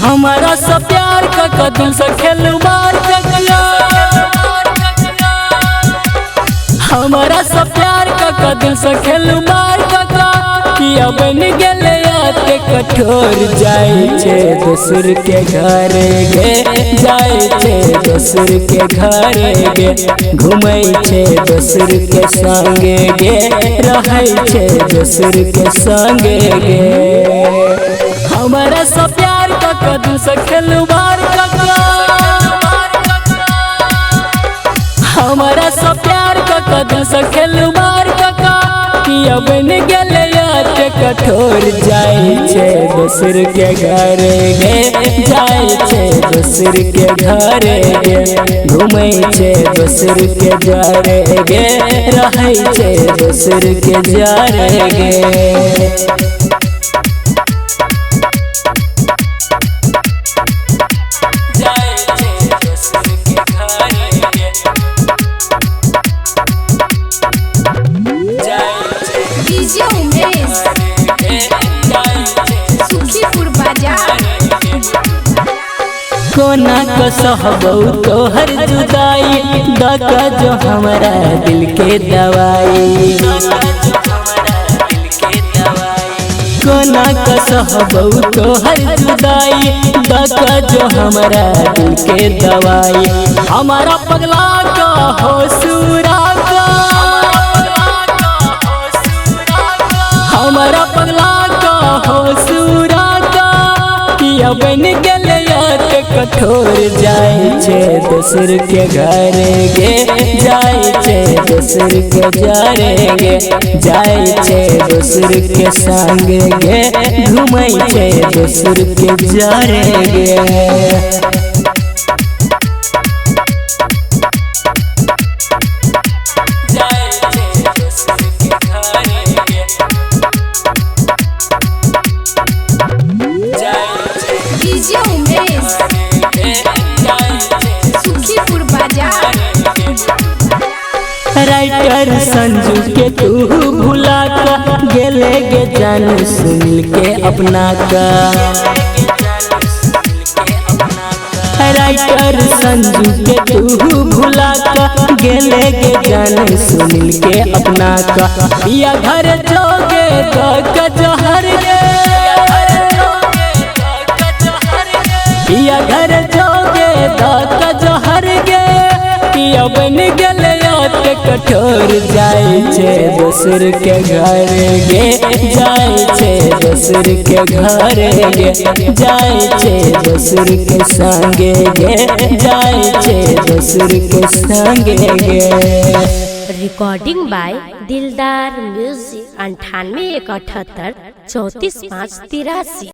हमारा सब प्यार का दिल से खेलवार ककला, हमारा सब प्यार का दिल से खेलवार ककला किया बन गेले आते कठोर जाए छे दोसर के घर गे, जाए छे दोसर के घर गे, घूमै छे दोसर के संगे गे, रहै छे दोसर के संगे गे। हमारा सब प्यार का दिल से खेलवार ककला, हमारा सब प्यार का दिल से खेलवार कका किया बन गेले आते कठोर जाए छे दोसर के घर गे, जाए छे दोसर के घर गे, घूमै छे दोसर के जार गे, रहै छे दोसर के जार गे। कोना को सहबौ तोहर जुदाई, दका जो हमारा दिल के दवाई, कोना को सहबौ तोहर जुदाई, दका जो हमारा दिल के दवाई। हमारा पगला का हो सूरा का, हमारा पगला का हो सूरा का किया बन गेले कठोर जाए छे दोसर के घर गे, जाए छे दोसर के जार गे, जाए छे दोसर के संग गे, घूमै छे दोसर के जार गे। राइटर संजू के तू भुला का गेले गे जान सुनील के अपना का, राइटर संजू के तू भुला का गेले गे जान सुनील के अपना का। पिया घर जोगे तो जहर गे, पिया घर जोगे तो जहर गे, पिया बन गेले कठोर जाए छे दोसर के घर गे, जाए छे दोसर के घर गे, जाए छे दोसर के संगे गे, जाए छे दोसर के संगे गे। रिकॉर्डिंग बाय दिलदार म्यूजिक 98 178 34 5 83।